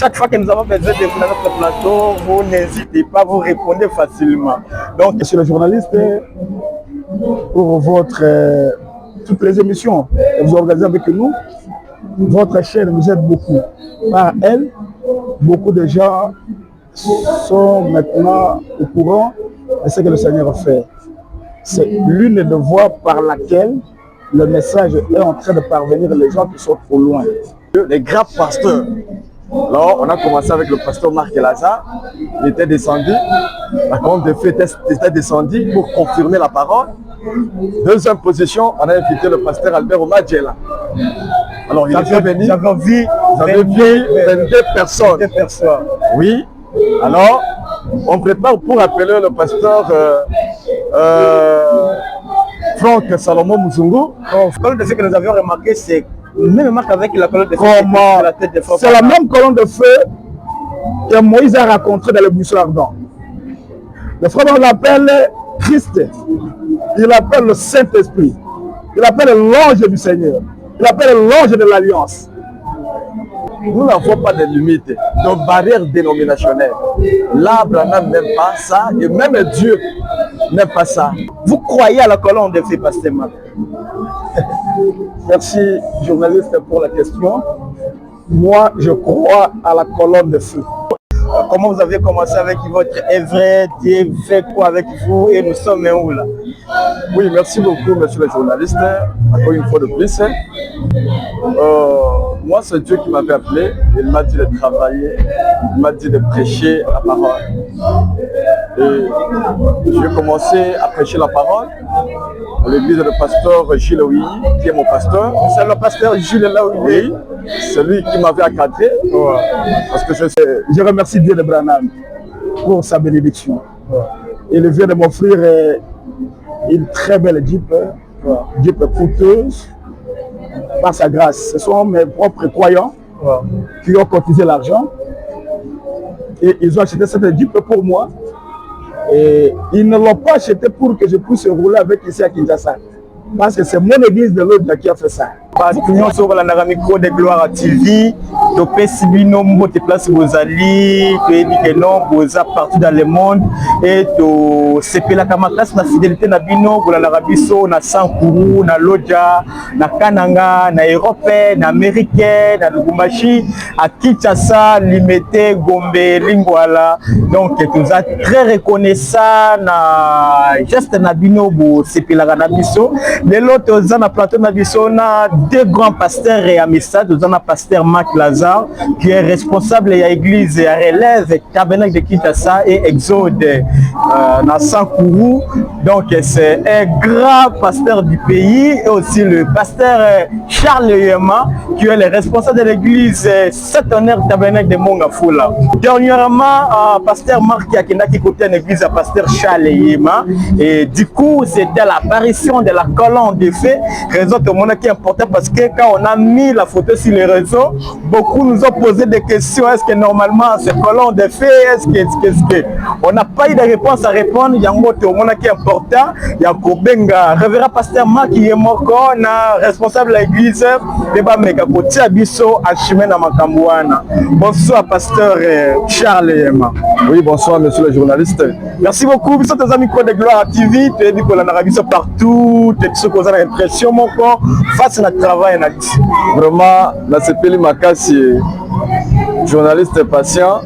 chaque fois que nous avons besoin de vous dans notre plateau, vous n'hésitez pas, vous répondez facilement. Donc, monsieur le journaliste, pour votre toutes les émissions que vous organisez avec nous, votre chaîne nous aide beaucoup. Par elle, beaucoup de gens sont maintenant au courant de ce que le Seigneur fait. C'est l'une des voies par laquelle le message est en train de parvenir aux gens qui sont trop loin. Les grands pasteurs. Alors, on a commencé avec le pasteur Marc Lazare. Il était descendu. La colonne de feu était descendue pour confirmer la parole. Deuxième position, on a invité le pasteur Albert Omadjela. Alors, il était venu. J'avais vu 22 personnes. Oui. Alors, on prépare pour appeler le pasteur Franck Salomon Muzungu. Colonne de feu que nous avions remarqué, c'est même marque avec la colonne de feu. C'est la même colonne de feu que Moïse a rencontrée dans le buisson ardent. Le frère, on l'appelle Christ. Il l'appelle le Saint-Esprit. Il l'appelle l'ange du Seigneur. Il l'appelle l'ange de l'Alliance. Nous n'avons pas de limites, de barrières dénominationnelles. L'arbre n'aime pas ça, et même Dieu n'aime pas ça. Vous croyez à la colonne de feu, pasteur Marc? Merci, journaliste, pour la question. Moi, je crois à la colonne de feu. Comment vous avez commencé avec votre œuvre? Dieu fait quoi avec vous et nous sommes où là? Oui, merci beaucoup, monsieur le journaliste. Encore une fois de plus. Moi, c'est Dieu qui m'avait appelé. Il m'a dit de travailler, il m'a dit de prêcher la parole. Et j'ai commencé à prêcher la parole à l'église du pasteur Gilles Ouilly, qui est mon pasteur. C'est le pasteur Gilles Ouilly. Oui, c'est lui qui m'avait encadré. Parce que je remercie Dieu de Branham pour sa bénédiction. Il vient de m'offrir une très belle Jeep coûteuse par sa grâce. Ce sont mes propres croyants qui ont cotisé l'argent et ils ont acheté cette Jeep pour moi. Et ils ne l'ont pas acheté pour que je puisse rouler avec ici à Kinshasa. Parce que c'est mon église de l'autre qui a fait ça. Nous sommes dans le micro de Gloire TV. Topé Sibino Mbote place Bozali, partout dans le monde. Et c'est la classe na fidélité na bino, na Rabiso, na Sankuru, na Lodja, na Kananga, na Européen, na Américain, na Lubumbashi, à Kinshasa, Limité, Gombe, Lingwala. Donc, nous sommes très reconnaissants na geste na bino, c'est la Rabiso. Les autres, na plateau na biso, na deux grands pasteurs et amistades. Nous avons un pasteur Marc Lazare qui est responsable de l'église et relève Tabernacle de Kinshasa et Exode dans Sankuru. Donc c'est un grand pasteur du pays et aussi le pasteur Charles Yema qui est le responsable de l'église Saint-Honneur Tabernacle de Mongafula. Dernièrement, pasteur Marc qui a quitté l'église à pasteur Charles Yema et du coup c'était l'apparition de la colonne de feu. Raison de mon qui est important parce que quand on a mis la photo sur les réseaux, beaucoup nous ont posé des questions. Est-ce que normalement c'est colonne de feu? Est-ce que on n'a pas eu de réponse à répondre? Il y a un mot qui est important. Il y a Kobenga, révérend pasteur Marc qui est mort, responsable de l'église de Bameka Kotia Biso à Chimène à Makambouana. Bonsoir pasteur Charles Yema. Oui, bonsoir monsieur le journaliste. Merci beaucoup. Nous sommes des amis de Gloire TV. Tu es dit qu'on a vu ça partout. Tu es dit qu'on a l'impression mon corps face à notre travail. Vraiment, la CPL Makasi, journaliste patient,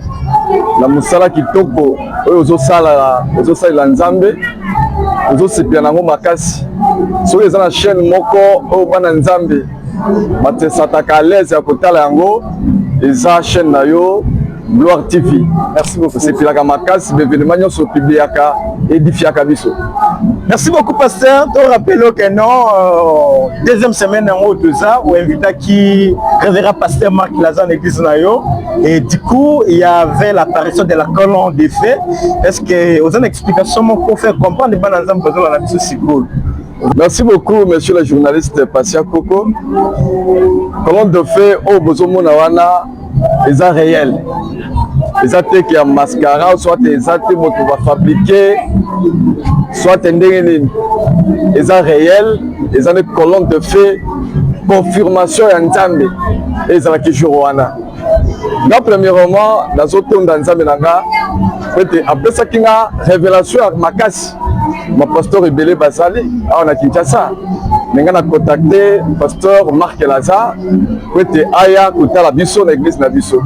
la Moussala Kitoko, aux Sala Nzambe, aux Sipianango Makasi. Sur les la chaîne Moko, au Bananzambe, Mate Sataka l'aise à Kotala Yango, les chaîne Nayo, Gloire TV. Merci beaucoup. C'est Pilaka Makasi, l'événement sur Pibiaka et Difiaka Biso. Merci beaucoup, pasteur. Je rappelle que non, deuxième semaine en haut de ça, où invité qui révérend pasteur Marc Lazare l'église Nayo. Et du coup, il y avait l'apparition de la colonne de feu. Est-ce que vous avez une explication pour faire comprendre les bonnes ensembles de la vie si cool? Merci beaucoup, monsieur le journaliste Passia Koko. Colonne de feu au Bozomonawana, ils sont réels. Les attaques qui ont mascara, soit des attaques qui vont fabriquer, soit des ils sont réels, ils ont des colonnes de feu, confirmation et Nzambe, et ils ont qui jouent. nga premièrement nazotonda nzambe na nga ete apesaki nga révélation ya makasi bapasteur ebele bazali awa na Kinshasa me nga na contacte pasteur Marc Lazare po ete aya kotala biso na église na biso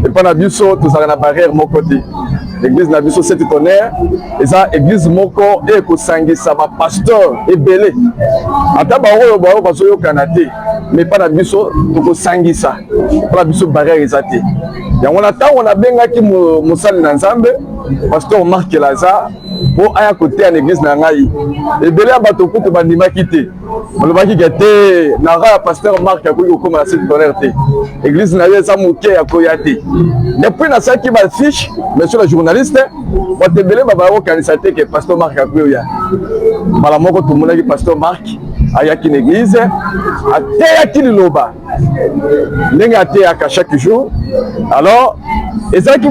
epa na biso tozalaka na barrière moko te l'église na biso Saint Tonnerre eza église moko ekosangisa bapasteur ebele ata baoyo bao bazoyokana te mais epa na biso tokosangisa epa na biso barrière eza te yango na ntango nabengaki mosali na nzambe pasteur Marc Lazare po aya koteya na église na ngai ebele ya bato kutu bandimaki te balobaki ke te na ra ya pasteur Marc akoki kokóma na Saint Tonnerre te église na ye eza moke ya koya te depuis nasalaki bafiche monsieur le journaliste bato ebele babaya kokanisa te ke pasteur Marc akoki oya mbala moko tomonaki pasteur Marc ayaki na église ateyaki liloba ndenge ateyaka chaque jour alors ezalaki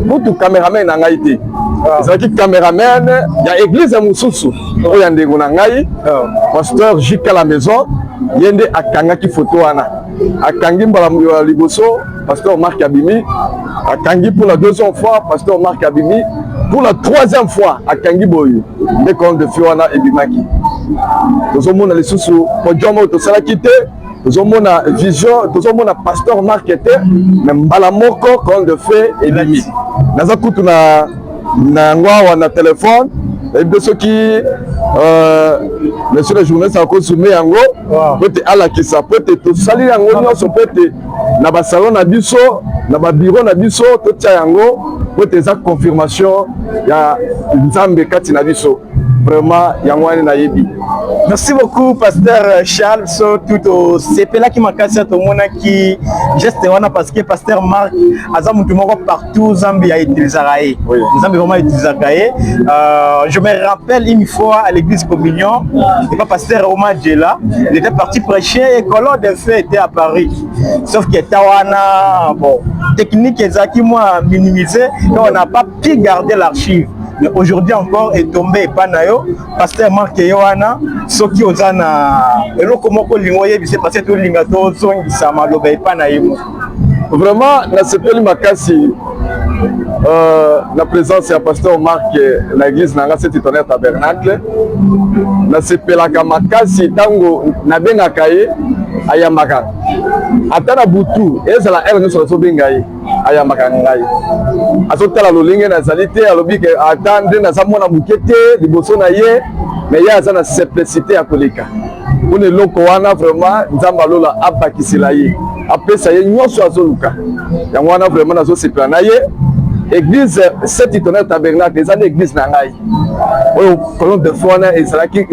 kutu cameraman na ngai te ezalaki cameraman ya église ya mosusu oyo ya ndeko na ngai pasteur Jika la maison ye nde akangaki foto wana akangi mbala ya liboso pasteur Marc abimi akangi pour la deuxième fois pasteur Marc abimi pour la troisième fois akangi boye nde comme de fi wana ebimaki tozomona lisusu podium oyo tosalaki te tozomona vision tozomona pasteur Marc te me mbala moko comme de fait ebimi naza kutu na yango awa na telefone ebi soki monsieur le journaliste akosume yango po ete alakisa po ete tosali yango nyonso po ete na basalon na biso na babiro na biso totia yango po ete eza confirmation ya nzambe kati na biso vraiment yango wana nayebi. Merci beaucoup pasteur Charles so tout au sepela qui m'a cassé tout monde qui geste wana parce que pasteur Marc aza mutu moko partout Zambie a utilisé raé. Zambie vraiment utilisé raé. Je me rappelle une fois à l'église Communion, et pas pasteur Omar Djela, il était parti prêcher et Colon de fait était à Paris. Sauf que Tawana bon technique ezaki moi minimisé et on n'a pas pu garder l'archive. Mais aujourd'hui encore est tombé pas nayo pasteur Marc Yohana soki ozana eloko moko lingoye bise parce que linga to zongisa maloba pas nayo vraiment na sepeli makasi la présence ya pasteur Marc na église na Saint Tonnerre tabernacle na sepelaka makasi tango na bengaka ye ayamaka ata na butu ezala ere nyonso azobenga ye ayamaka ngai azotala lolenge nazali te alobi ke ata nde naza mwana moke te liboso na ye me ye aza na simplicité ya koleka mpona eloko wana vraiment nzambe alola abakisela ye apesa ye nyonso azoluka yango wana vraiment nazosepela na ye église Saint Tonnerre tabernacle eza na église na ngai oyo kolon de fois wana ezalaki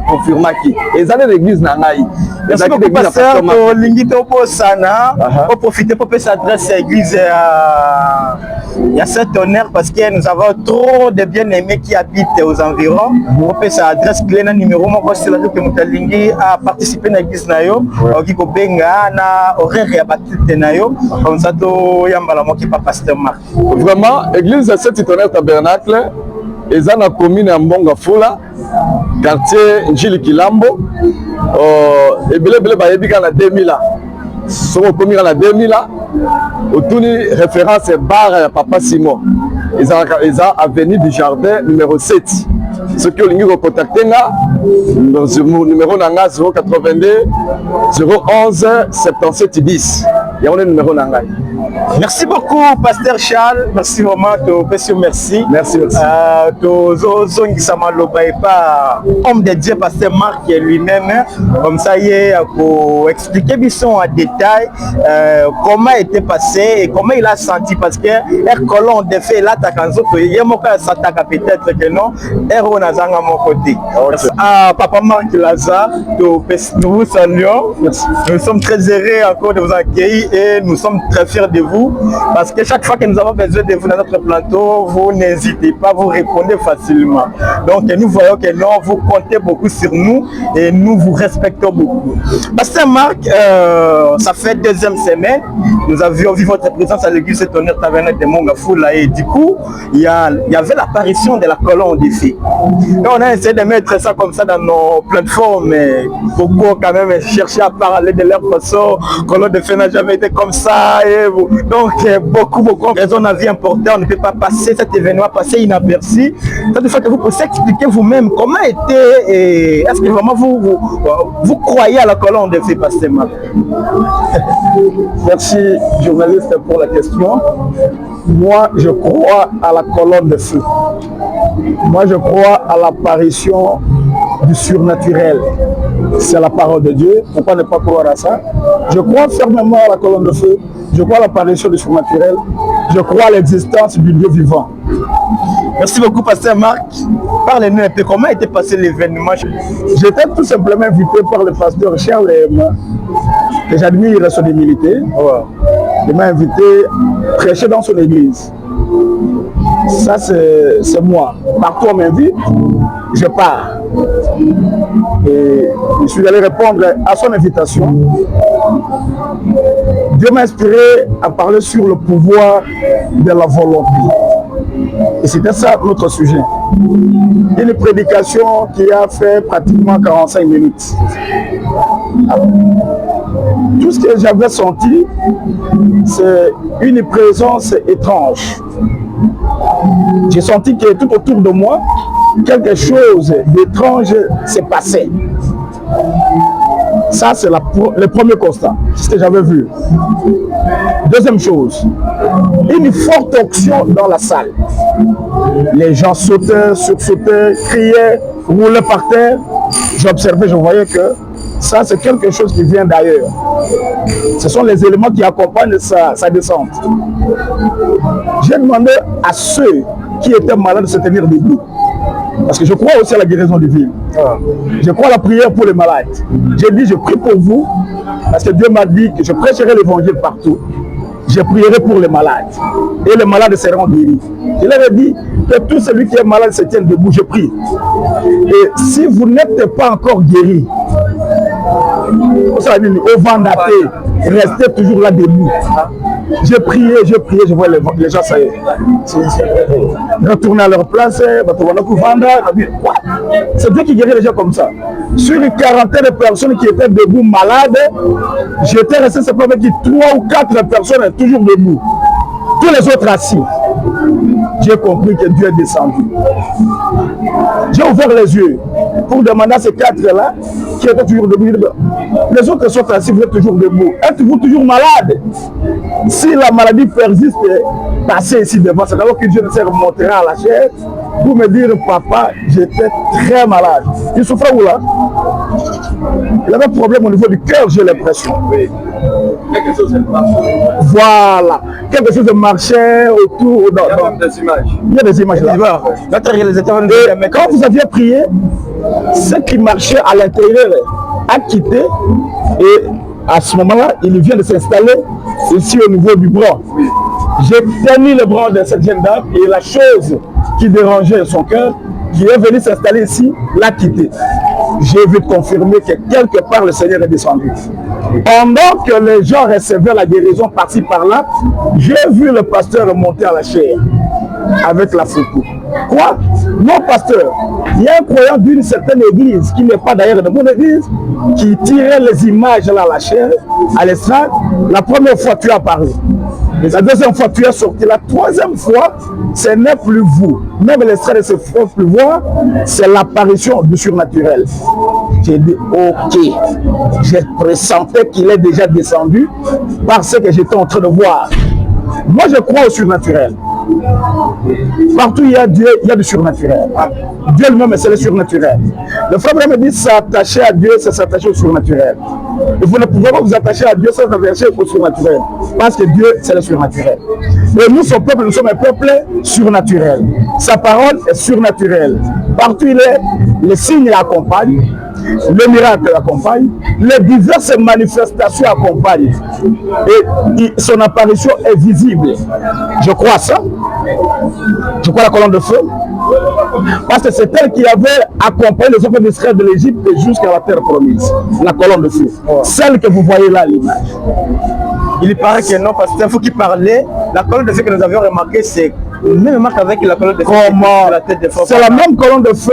confirmaki eza na église na ngai ezalaki l'église ya pasteur Marc lingi to posana pour profiter pour passer adresse à l'église ya Saint Tonnerre parce que nous avons trop de bien-aimés qui habitent aux environs pour passer adresse clé na numéro moko c'est là que mutalingi a participer na église na yo oki ko benga na horaire ya batite na yo comme ça to yambala moki pa pasteur Marc. Vraiment église ya Saint Tonnerre tabernacle eza na commune ya Mbonga Fula quartier Njili Kilambo ebele bayebika na 2000 soko komika na 2000 otuni référence bar ya Papa Simon eza avenue du Jardin numéro 7 ce qui olingi ko contacter nga numéro na nga 082 011 77 10 ya on numéro na nga. Merci beaucoup, pasteur Charles. Merci vraiment, merci. Merci. Homme de Dieu, pasteur Marc lui-même, comme ça, il a expliqué en détail comment était passé et comment il a senti. Parce que er colon de fait là, il y a peut-être que non, on a à mon côté. Papa Marc Lazare, nous vous saluons. Nous sommes très heureux encore de vous accueillir et nous sommes très fiers de vous parce que chaque fois que nous avons besoin de vous dans notre plateau, vous n'hésitez pas, vous répondez facilement. Donc nous voyons que non, vous comptez beaucoup sur nous et nous vous respectons beaucoup. Pasteur Marc, ça fait deuxième semaine nous avions vu votre présence à l'église Saint-Honneur Tabernacle de Mongafula et du coup, il y avait l'apparition de la colonne de feu. Et on a essayé de mettre ça comme ça dans nos plateformes, mais beaucoup quand même cherché à parler de leur façon. Colonne de feu n'a jamais été comme ça. Et donc, beaucoup de raisons de vie importantes. On ne peut pas passer cet événement, passer inaperçu. C'est fois que vous pouvez expliquer vous-même comment était, est-ce que vraiment vous croyez à la colonne de feu, Pasteur Marc? Merci, journaliste, pour la question. Moi, je crois à la colonne de feu. Moi, je crois à l'apparition du surnaturel. C'est la parole de Dieu. Pourquoi ne pas croire à ça? Je crois fermement à la colonne de feu. Je crois à l'apparition du surnaturel. Je crois à l'existence du Dieu vivant. Merci beaucoup, Pasteur Marc. Parlez-nous un peu, comment était passé l'événement? J'étais tout simplement invité par le pasteur Charles que j'admire son humilité. Il m'a invité à prêcher dans son église. Ça, c'est moi. Partout on m'invite, je pars. Et je suis allé répondre à son invitation. Dieu m'a inspiré à parler sur le pouvoir de la volonté. Et c'était ça notre sujet. Une prédication qui a fait pratiquement 45 minutes. Tout ce que j'avais senti, c'est une présence étrange. J'ai senti que tout autour de moi, quelque chose d'étrange s'est passé. Ça, c'est le premier constat, c'est ce que j'avais vu. Deuxième chose, une forte onction dans la salle. Les gens sautaient, sursautaient, criaient, roulaient par terre. J'observais, je voyais que ça, c'est quelque chose qui vient d'ailleurs. Ce sont les éléments qui accompagnent sa descente. J'ai demandé à ceux qui étaient malades de se tenir debout. Parce que je crois aussi à la guérison divine. Je crois à la prière pour les malades. J'ai dit, je prie pour vous, parce que Dieu m'a dit que je prêcherai l'évangile partout. Je prierai pour les malades. Et les malades seront guéris. Je leur ai dit que tout celui qui est malade se tienne debout, je prie. Et si vous n'êtes pas encore guéri, au vendaté, restez toujours là debout. J'ai prié, je vois les gens, ça y est. Retourner à leur place, c'est Dieu qui guérit les gens comme ça. Sur une quarantaine de personnes qui étaient debout malades, j'étais resté simplement avec 3 ou 4 personnes toujours debout. Tous les autres assis. J'ai compris que Dieu est descendu. J'ai ouvert les yeux pour demander à ces 4-là qui étaient toujours debout. Les autres sont assis, vous êtes toujours debout. Êtes-vous toujours malade? Si la maladie persiste, passez ici devant. C'est d'abord que Dieu se remontera à la chair pour me dire, papa, j'étais très malade. Il souffrait où là? Il avait un problème au niveau du cœur, j'ai l'impression. Quelque chose de Voilà. Quelque chose de marchait autour. Il y a même des images. Il y a des images là. Notre réalisateur Et quand vous aviez prié, ce qui marchait à l'intérieur a quitté. Et à ce moment-là, il vient de s'installer ici au niveau du bras. J'ai tenu le bras de cette jeune dame et la chose qui dérangeait son cœur, qui est venu s'installer ici, l'a quitté. J'ai vu confirmer que quelque part le Seigneur est descendu. Pendant que les gens recevaient la guérison par-ci par-là, j'ai vu le pasteur monter à la chair avec la photo. Quoi? Non, pasteur. Il y a un croyant d'une certaine église, qui n'est pas d'ailleurs de mon église, qui tirait les images là à la chair, à l'estrade. La première fois, tu as parlé. La deuxième fois, tu es sorti. La troisième fois, ce n'est plus vous. Même l'estrade ne se fait plus voir. C'est l'apparition du surnaturel. J'ai dit, ok. J'ai pressenti qu'il est déjà descendu parce que j'étais en train de voir. Moi, je crois au surnaturel. Partout il y a Dieu, il y a du surnaturel. Dieu lui-même, c'est le surnaturel. Le frère me dit s'attacher à Dieu, c'est s'attacher au surnaturel. Et vous ne pouvez pas vous attacher à Dieu sans s'attacher au surnaturel. Parce que Dieu, c'est le surnaturel. Et nous, son peuple, nous sommes un peuple surnaturel. Sa parole est surnaturelle. Partout il est, les signes l'accompagnent. Le miracle l'accompagne, les diverses manifestations accompagnent et son apparition est visible. Je crois à ça. Je crois à la colonne de feu. Parce que c'est elle qui avait accompagné les enfants d'Israël de l'Égypte jusqu'à la terre promise. La colonne de feu. Celle que vous voyez là à l'image. Il paraît que non, parce qu'il faut qu'il parlait. La colonne de feu que nous avions remarqué, c'est même marque avec la colonne de feu. Comment? La tête de Frère C'est la même colonne de feu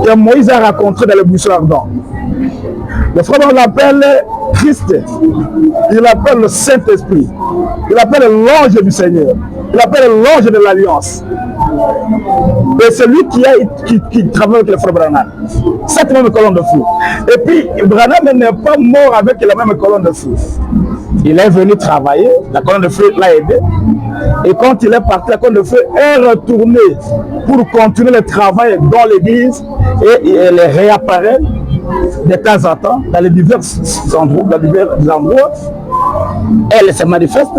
que Moïse a rencontrée dans le buisson ardent. Le frère on l'appelle Christ, il l'appelle le Saint-Esprit, il l'appelle l'ange du Seigneur, il l'appelle l'ange de l'Alliance. Et c'est lui qui travaille avec le frère Branham. Cette même colonne de feu. Et puis, Branham n'est pas mort avec la même colonne de feu. Il est venu travailler, la colonne de feu l'a aidé. Et quand il est parti, la colonne de feu est retournée pour continuer le travail dans l'église. Et elle réapparaît de temps en temps dans les divers endroits. Elle se manifeste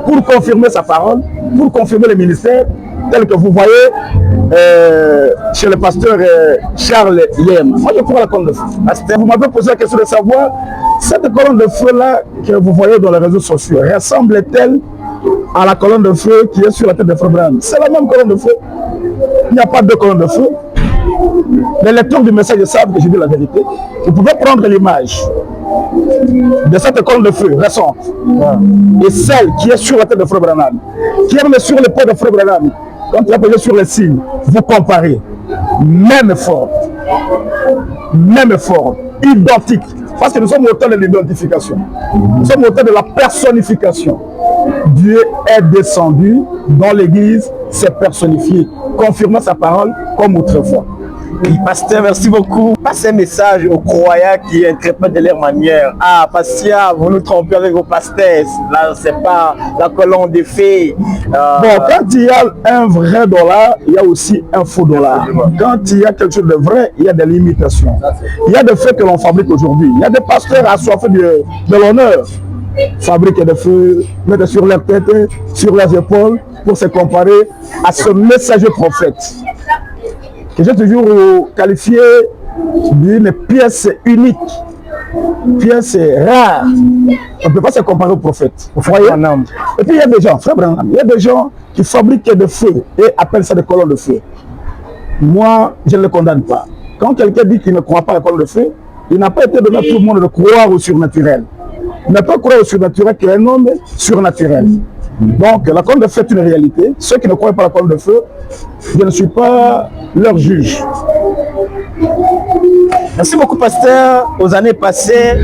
pour confirmer sa parole, pour confirmer le ministère, tel que vous voyez chez le pasteur Charles Yem. Moi, je prends la colonne de feu. Vous m'avez posé la question de savoir, cette colonne de feu-là que vous voyez dans les réseaux sociaux, ressemble-t-elle à la colonne de feu qui est sur la tête de Frère Branham? C'est la même colonne de feu. Il n'y a pas deux colonnes de feu. Les lecteurs du message savent que j'ai dit la vérité. Vous pouvez prendre l'image de cette colonne de feu récente et celle qui est sur la tête de Frère Branham, qui est même sur l'épaule de Frère Branham. Quand il a posé sur les signes, vous comparez. Même forme, identique. Parce que nous sommes au temps de l'identification. Nous sommes au temps de la personnification. Dieu est descendu dans l'église, s'est personnifié, confirmant sa parole comme autrefois. Oui, pasteur, merci beaucoup. Passez un message aux croyants qui interprètent de leur manière. Ah, Pastia, vous nous trompez avec vos pasteurs. Là, c'est pas la colonne de fées. Bon, quand il y a un vrai dollar, il y a aussi un faux dollar. Quand il y a quelque chose de vrai, il y a des limitations. Il y a des faits que l'on fabrique aujourd'hui. Il y a des pasteurs assoiffés de l'honneur. Fabriquent des feux, mettent sur leur tête, sur leurs épaules, pour se comparer à ce messager prophète, que j'ai toujours qualifié d'une pièce unique, pièce rare. On ne peut pas se comparer au prophète. Vous voyez? Et puis il y a des gens, frère Branham, il y a des gens qui fabriquent des feux et appellent ça des colonnes de feu. Moi, je ne le condamne pas. Quand quelqu'un dit qu'il ne croit pas à la colonne de feu, il n'a pas été donné à tout le monde de croire au surnaturel. Il n'a pas croire au surnaturel qui est un homme surnaturel. Donc, la colonne de feu est une réalité. Ceux qui ne croient pas à la colonne de feu, je ne suis pas leur juge. Merci beaucoup, pasteur. Aux années passées,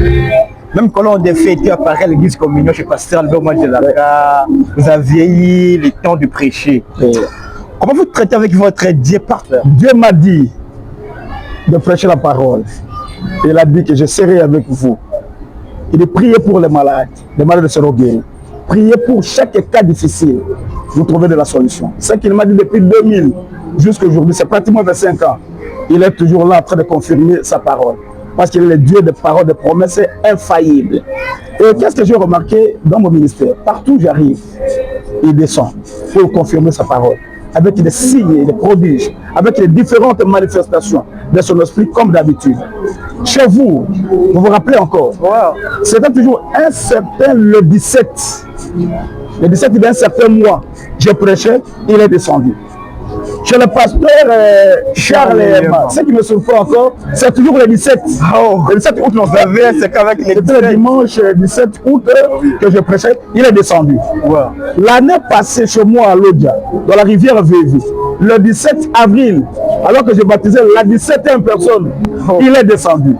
même colonne de feu était apparu à l'église communion chez pasteur Albert Mandelaka. Vous avez vieilli le temps de prêcher. Comment vous traitez avec votre Dieu, pasteur? Dieu m'a dit de prêcher la parole. Il a dit que je serai avec vous. Il dit priez pour les malades seront guéris. Priez pour chaque cas difficile, vous trouvez de la solution. Ce qu'il m'a dit depuis 2000 jusqu'à aujourd'hui, c'est pratiquement 25 ans. Il est toujours là en train de confirmer sa parole. Parce qu'il est le Dieu de paroles, de promesses infaillibles. Et qu'est-ce que j'ai remarqué dans mon ministère? Partout où j'arrive, il descend pour confirmer sa parole. Avec des signes et des prodiges, avec les différentes manifestations de son esprit comme d'habitude. Chez vous, vous vous rappelez encore, c'était toujours un certain le 17. Le 17 d'un certain mois, je prêchais, il est descendu. Chez le pasteur Charles Emma, ce qui me surprend encore, c'est toujours le 17. Le 17 août, c'est qu'avec le dimanche 17 août que je prêchais, il est descendu. L'année passée chez moi à Lodja, dans la rivière Vévi, le 17 avril, alors que je baptisais la 17e personne, il est descendu.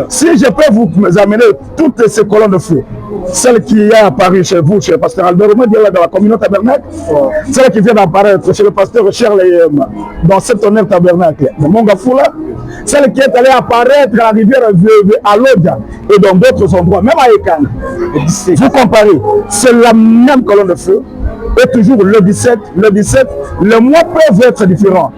Si je peux vous amener toutes ces colonnes de feu, celle qui est apparue chez vous, chez le pasteur Albert Romain, dans la communauté tabernacle, celle qui vient d'apparaître chez le pasteur Charles dans cet honneur tabernacle de Mongafoula, celle qui est allée apparaître à la rivière à Lodja et dans d'autres endroits, même à Ekan. Vous comparez, c'est la même colonne de feu, et toujours le 17, les mois peuvent être différents.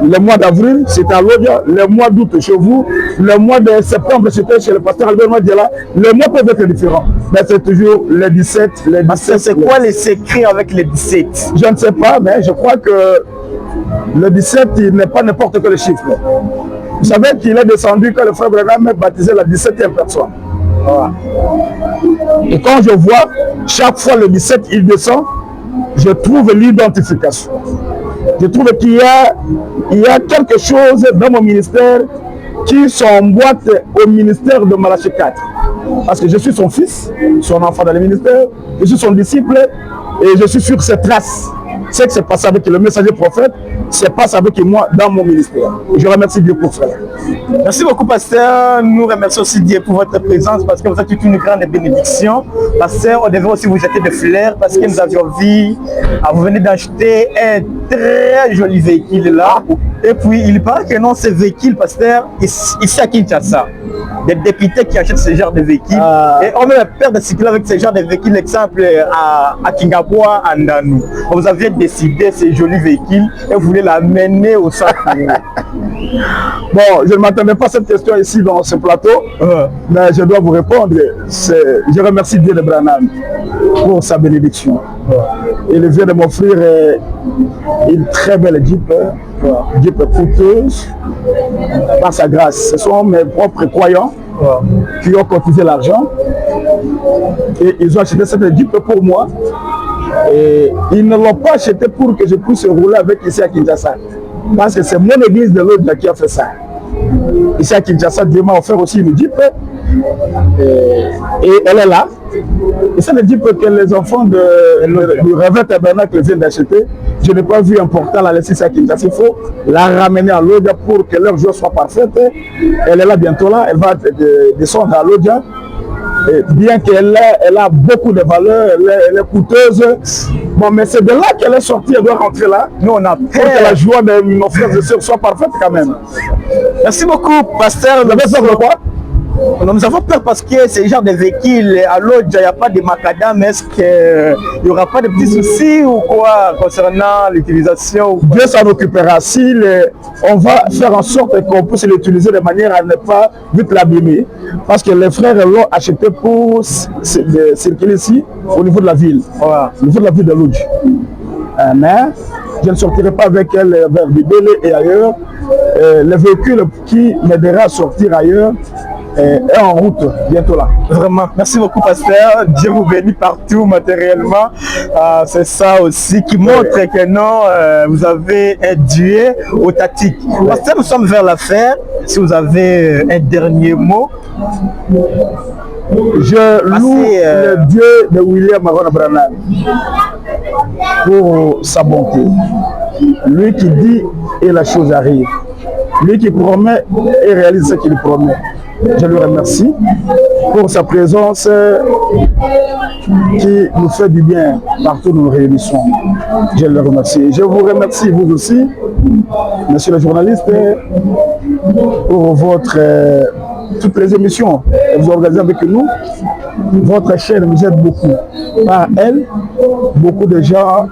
Le mois d'avril, c'était à Lodja, le mois d'août chez vous, le mois de septembre, c'était chez le pasteur Albert Madiala. Les mois peuvent être différents, mais c'est toujours le 17, le 17. C'est quoi les secrets avec le 17? Je ne sais pas, mais je crois que le 17, il n'est pas n'importe quel chiffre. Vous savez qu'il est descendu quand le frère Branham a baptisé la 17e personne. Et quand je vois, chaque fois le 17, il descend, je trouve l'identification. Je trouve qu'il y a quelque chose dans mon ministère qui s'emboîte au ministère de Malachie 4. Parce que je suis son fils, son enfant dans le ministère, je suis son disciple et je suis sur ses traces. Ce qui s'est passé avec le messager prophète, c'est passé avec moi dans mon ministère. Et je remercie Dieu pour cela. Merci beaucoup, pasteur. Nous remercions aussi Dieu pour votre présence parce que vous êtes une grande bénédiction. Pasteur, on devrait aussi vous jeter des fleurs parce que nous avions vu, vous venez d'acheter un très joli véhicule là. Et puis, il paraît que non, ce véhicule, pasteur, ici à Kinshasa, des députés qui achètent ce genre de véhicule. Et on met peur de circuler avec ce genre de véhicule, exemple à Kingaboua, à Ndanou. Vous aviez décidé ce joli véhicule et vous voulez l'amener au centre. Bon, je ne m'attendais pas à cette question ici dans ce plateau, mais je dois vous répondre. Je remercie Dieu de Branham pour sa bénédiction. Il vient de m'offrir une très belle Jeep, Jeep coûteuse, par sa grâce. Ce sont mes propres croyants qui ont cotisé l'argent et ils ont acheté cette Jeep pour moi. Et ils ne l'ont pas acheté pour que je puisse rouler avec ici à Kinshasa. Parce que c'est mon église de l'autre qui a fait ça. Ici à Kinshasa, Dieu m'a offert aussi une Jeep. Et elle est là. Et c'est le Jeep que les enfants du Réveil Tabernacle viennent d'acheter. Je n'ai pas vu important la laisser ici à Kinshasa. Il faut la ramener à l'Odia pour que leur joie soit parfaite. Elle est là bientôt là. Elle va descendre à l'Odia. Bien qu'elle a beaucoup de valeur, elle est coûteuse. Bon, mais c'est de là qu'elle est sortie, elle doit rentrer là. Nous, on a peur que la joie de nos frères et sœurs soit parfaite quand même. Merci beaucoup, pasteur. Vous avez peur de quoi? Nous avons peur parce que ce genre de véhicule, à l'autre, il n'y a pas de macadam. Est-ce qu'il n'y aura pas de petits soucis ou quoi concernant l'utilisation? Dieu s'en occupera. Si on va faire en sorte qu'on puisse l'utiliser de manière à ne pas vite l'abîmer. Parce que les frères l'ont acheté pour circuler ici au niveau de la ville. Au niveau de la ville de Lodj. Mais je ne sortirai pas avec elle vers Bibélé et ailleurs. Le véhicule qui m'aidera à sortir ailleurs est en route bientôt là. Vraiment, merci beaucoup, pasteur. Dieu vous bénit partout matériellement. C'est ça aussi qui montre que non, vous avez un Dieu authentique. Pasteur, nous sommes vers la fin. Si vous avez un dernier mot. Je loue le Dieu de William Aaron Branham pour sa bonté. Lui qui dit et la chose arrive. Lui qui promet et réalise ce qu'il promet. Je lui remercie pour sa présence qui nous fait du bien partout où nous nous réunissons. Je le remercie. Je vous remercie, vous aussi, monsieur le journaliste, pour votre toutes les émissions que vous organisez avec nous. Votre chaîne nous aide beaucoup. Par elle, beaucoup de gens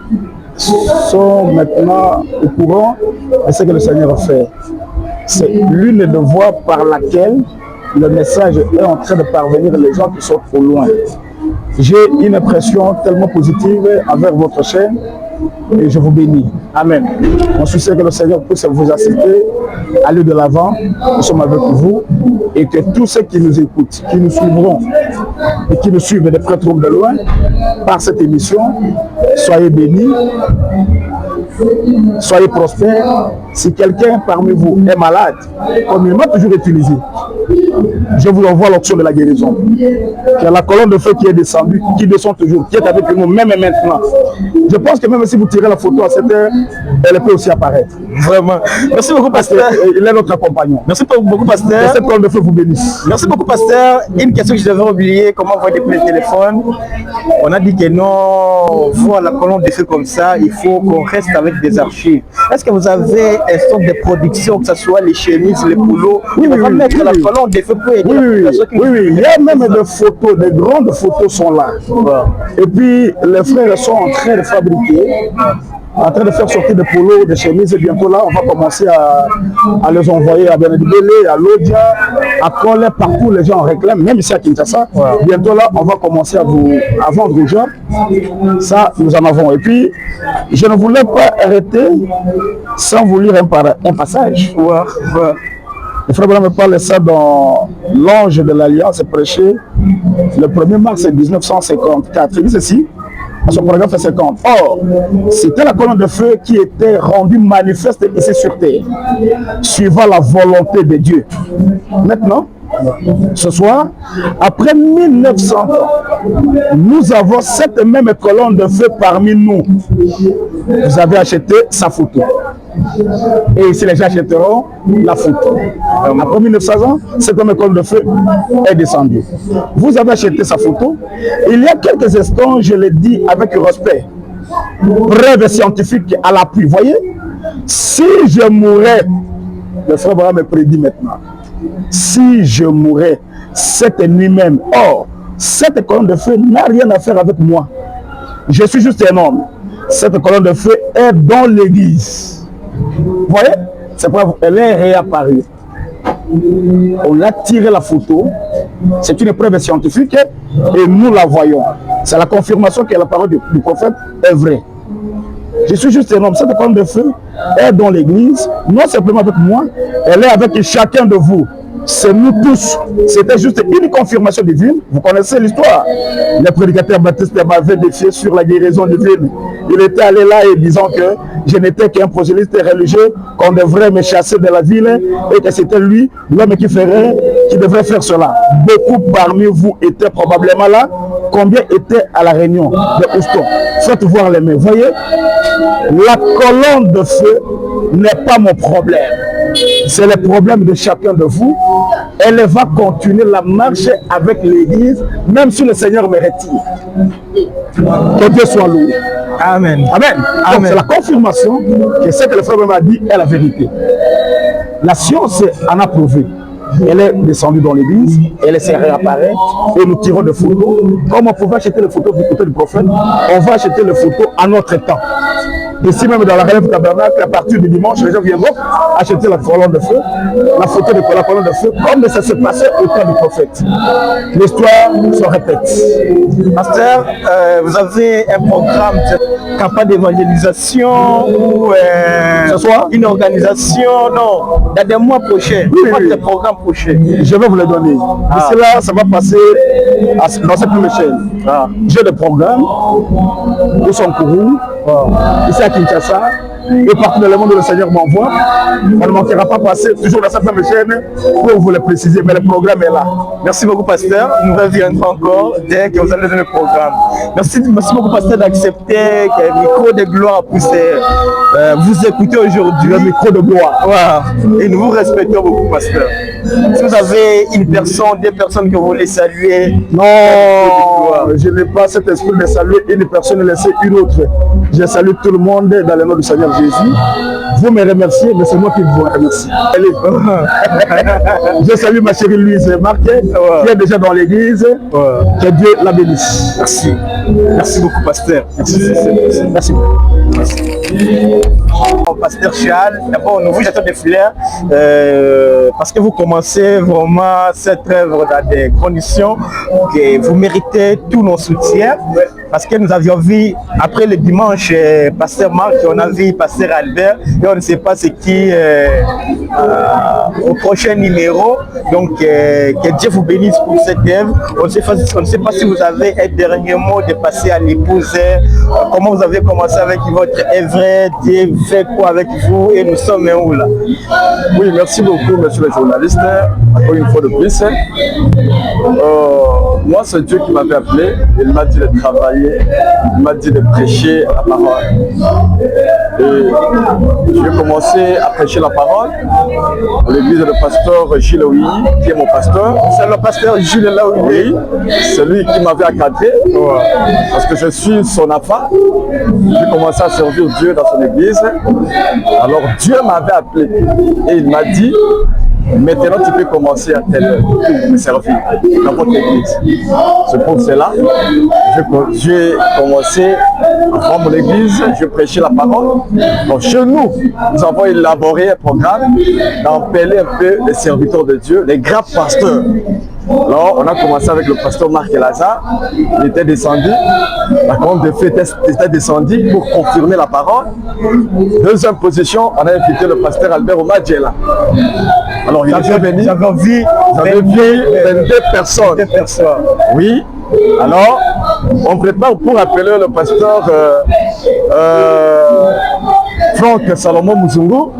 sont maintenant au courant de ce que le Seigneur a fait. C'est l'une des voies par laquelle le message est en train de parvenir aux gens qui sont trop loin. J'ai une impression tellement positive envers votre chaîne et je vous bénis. Amen. On souhaite que le Seigneur puisse vous assister, aller de l'avant. Nous sommes avec vous et que tous ceux qui nous écoutent, qui nous suivront et qui nous suivent de près ou de loin par cette émission, soyez bénis, soyez prospères. Si quelqu'un parmi vous est malade, comme il m'a toujours utilisé, je vous envoie l'option de la guérison. Il y a la colonne de feu qui est descendue, qui descend toujours, qui est avec nous, même et maintenant. Je pense que même si vous tirez la photo à cette heure, elle peut aussi apparaître. Vraiment. Merci beaucoup, pasteur. Il est notre compagnon. Merci beaucoup, pasteur. Que cette colonne de feu vous bénisse. Merci beaucoup, pasteur. Une question que je devais oublier, comment envoyer depuis le téléphone. On a dit que non, voir la colonne de feu comme ça, il faut qu'on reste avec des archives. Est-ce que vous avez un stock de production, que ce soit les chemises, les boulots? Oui, on va mettre la colonne de feu pour aider oui, il y a même des photos, des grandes photos sont là. Et puis, les frères sont en train de fabriquer, en train de faire sortir des polos, des chemises, et bientôt là, on va commencer à les envoyer à Benedibélé, à Lodja, à Collet, partout les gens en réclament, même ici à Kinshasa. Bientôt là, on va commencer à vendre aux gens. Ça, nous en avons. Et puis, je ne voulais pas arrêter sans vous lire un passage. Le frère Branham me parle de ça dans l'Ange de l'Alliance prêché le 1er mars 1954. Il dit ceci, à son paragraphe 50. Or, c'était la colonne de feu qui était rendue manifeste ici sur terre, suivant la volonté de Dieu. Maintenant, Ce soir, après 1900 ans, nous avons cette même colonne de feu parmi nous. Vous avez acheté sa photo. Et ici, les gens achèteront la photo. Après 1900 ans, cette même colonne de feu est descendue. Vous avez acheté sa photo. Il y a quelques instants, je l'ai dit avec respect. Preuve scientifique à l'appui. Voyez, si je mourais, le frère Abraham me prédit maintenant, si je mourais cette nuit même, or, cette colonne de feu n'a rien à faire avec moi. Je suis juste un homme. Cette colonne de feu est dans l'église. Vous voyez, c'est pourquoi elle est réapparue. On a tiré la photo. C'est une preuve scientifique et nous la voyons. C'est la confirmation que la parole du prophète est vraie. Je suis juste un homme. Cette colonne de feu est dans l'église, non simplement avec moi, elle est avec chacun de vous. C'est nous tous. C'était juste une confirmation divine. Vous connaissez l'histoire. Le prédicateur Baptiste m'avait défié sur la guérison divine. Il était allé là et disant que je n'étais qu'un prosélyte religieux, qu'on devrait me chasser de la ville et que c'était lui, l'homme qui devrait faire cela. Beaucoup parmi vous étaient probablement là. Combien étaient à la réunion de Houston? Faites voir les mains. Voyez, la colonne de feu n'est pas mon problème. C'est le problème de chacun de vous. Elle va continuer la marche avec l'église, même si le Seigneur me retire. Que Dieu soit loué. Amen. Amen. Donc c'est la confirmation que ce que le frère m'a dit est la vérité. La science en a prouvé. Elle est descendue dans l'église, elle s'est réapparaît et nous tirons des photos. Comme on pouvait acheter les photos du côté du prophète, on va acheter les photos à notre temps. Ici même dans la relève tabernacle, à partir du dimanche, les gens viendront acheter la colonne de feu, la photo de la colonne de feu, comme ça s'est passé au temps du prophète. L'histoire se répète. Pasteur, vous avez un programme de campagne d'évangélisation ou ce soir une organisation? Non, dans des mois prochains. Oui. Des programmes prochains. Je vais vous le donner. Ici là, ça va passer dans cette même chaîne. J'ai des programmes au Sankourou, ici à Kinshasa, et partout dans le monde où le Seigneur m'envoie. On ne manquera pas passer toujours dans cette même chaîne pour vous le préciser, mais le programme est là. Merci beaucoup, pasteur. Nous reviendrons encore dès que vous allez donner le programme. Merci beaucoup, pasteur, d'accepter que le micro de gloire puisse vous écouter aujourd'hui. Le micro de gloire. Wow. Et nous vous respectons beaucoup, pasteur. Si vous avez une personne, des personnes que vous voulez saluer. Non, je n'ai pas cet esprit de saluer une personne et laisser une autre. Je salue tout le monde dans le nom du Seigneur Jésus. Vous me remerciez, mais c'est moi qui vous remercie. Allez. Je salue ma chérie Louise Marquet, qui est déjà dans l'église. Que Dieu la bénisse. Merci. Merci beaucoup, pasteur. Merci. Pasteur Charles, d'abord nous vous jetons des fleurs parce que vous commencez vraiment cette œuvre dans des conditions que vous méritez tous nos soutiens. Parce que nous avions vu, après le dimanche, pasteur Marc, on a vu pasteur Albert, et on ne sait pas ce qui au prochain numéro. Donc, que Dieu vous bénisse pour cette œuvre. On ne sait pas si vous avez un dernier mot de passer à l'épouse. Comment vous avez commencé avec votre œuvre, Dieu fait quoi avec vous, et nous sommes où là? Oui, merci beaucoup, monsieur le journaliste. Encore une fois de plus. Moi, c'est Dieu qui m'avait appelé. Il m'a dit de travailler, il m'a dit de prêcher la parole. Et j'ai commencé à prêcher la parole à l'église du pasteur Gilles Ouï, qui est mon pasteur. C'est le pasteur Gilles Ouï. Oui, c'est lui qui m'avait encadré, parce que je suis son enfant. J'ai commencé à servir Dieu dans son église. Alors Dieu m'avait appelé et il m'a dit: maintenant tu peux commencer à me servir dans votre église. C'est pour cela que j'ai commencé à vendre l'église, je prêchais la parole. Donc chez nous, nous avons élaboré un programme d'appeler un peu les serviteurs de Dieu, les grands pasteurs. Alors, on a commencé avec le pasteur Marc Lazare, il était descendu, la colonne de feu était descendue pour confirmer la parole. Deuxième position, on a invité le pasteur Albert Omadjela. Alors, il était venu, j'avais vu 22 personnes. Oui, alors, on prépare pour appeler le pasteur Franck Salomon Muzungu.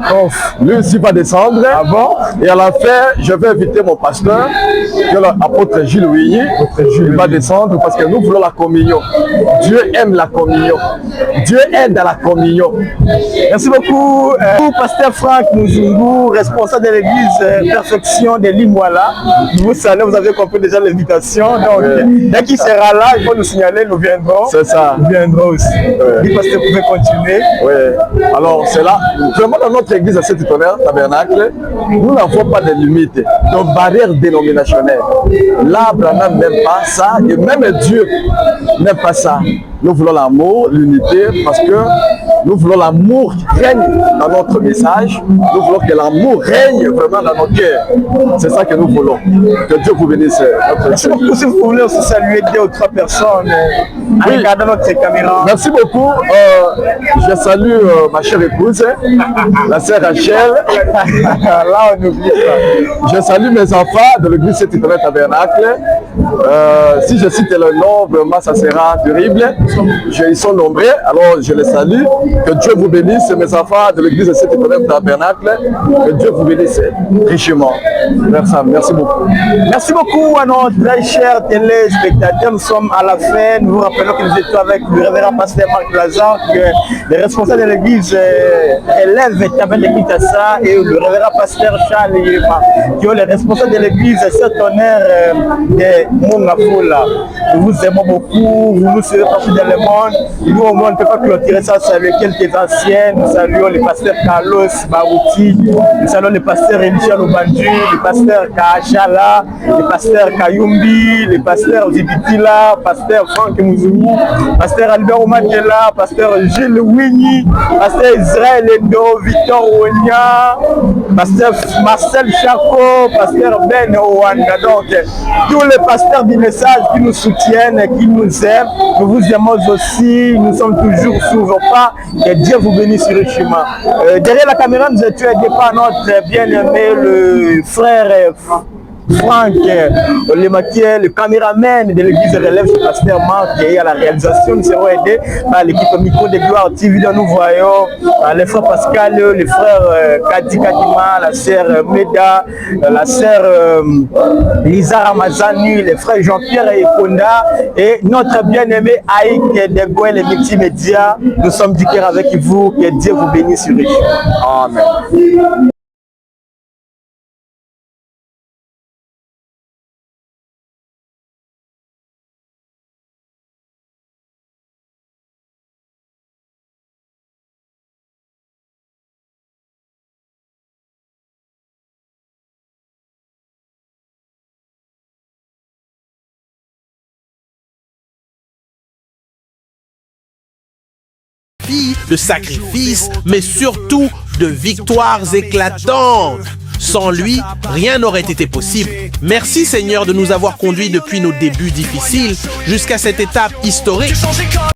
Lui aussi va descendre. Ah bon? Et à la fin, je vais inviter mon pasteur, que l'apôtre Gilles Ouigny. Il va descendre parce que nous voulons la communion. Dieu aime la communion. Dieu aide à la communion. Merci beaucoup, pasteur Franck Muzungu, responsable de l'église Perfection de Limouala. Vous savez, vous avez compris déjà l'invitation. Donc, dès qu'il sera là, il faut nous signaler, nous viendrons. C'est ça. Nous viendrons aussi. Oui, pasteur, vous pouvez continuer. Oui. Alors, c'est là. Vraiment, dans notre église à Saint-Tonnerre, Tabernacle, nous n'avons pas de limites, de barrières dénominationnelles. Là, Branham n'aime pas ça, et même Dieu n'aime pas ça. Nous voulons l'amour, l'unité, parce que nous voulons l'amour qui règne dans notre message. Nous voulons que l'amour règne vraiment dans nos cœurs. C'est ça que nous voulons. Que Dieu vous bénisse. Merci beaucoup. Si vous voulez aussi saluer 2 ou 3 personnes en regardant notre caméra. Merci beaucoup. Je salue ma chère épouse, la sœur Rachel. Là, on oublie ça. Je salue mes enfants de l'église Saint-Tonnerre Tabernacle. Si je cite le nom, vraiment, ça sera terrible. Ils sont nombreux, alors je les salue. Que Dieu vous bénisse, mes enfants de l'église Saint-Tonnerre Tabernacle. Que Dieu vous bénisse richement. Merci beaucoup. Merci beaucoup à nos très chers téléspectateurs. Nous sommes à la fin. Nous vous rappelons que nous étions avec le révérend pasteur Marc Lazare, que les responsables de l'église élèvent Tabel de Kitassa, et le révérend pasteur Charles Yema, qui sont les responsables de l'église Saint-Tonnerre de Mongafoula. Nous vous aimons beaucoup, vous nous suivez partout dans le monde. Nous, au moins, on ne peut pas clôturer ça avec quelques anciens. Nous saluons le pasteur Carlos Barouti, nous saluons le pasteur Elisha Lobandu, le pasteur Kaachala, le pasteur Kayumbi, le pasteur Zibitila, pasteur Franck Muzungu, pasteur Albert Omakela, pasteur Gilles Ouigny, pasteur Israël Endo, Victor Ouenya, pasteur Marcel Chaco, pasteur Ben Ouanga. Donc, tous les pasteurs du message qui nous soutiennent, qui nous aiment, nous vous aimons aussi, nous sommes toujours sur vos pas, que Dieu vous bénisse richement. Derrière la caméra, nous étions aidés par notre bien-aimé, le frère Franck Lemakiel, le caméraman de l'église Relève, le pasteur Marc, et à la réalisation, nous serons aidés par l'équipe Micro de Gloire TV, dont nous voyons les frères Pascal, les frères Kadi Kadima, la sœur Meda, la sœur Lisa Ramazani, les frères Jean-Pierre et Konda, et notre bien-aimé Aïk de Goël et Multimédia. Nous sommes du cœur avec vous, que Dieu vous bénisse richement. Amen. De sacrifices, mais surtout de victoires éclatantes. Sans lui, rien n'aurait été possible. Merci Seigneur de nous avoir conduits depuis nos débuts difficiles jusqu'à cette étape historique.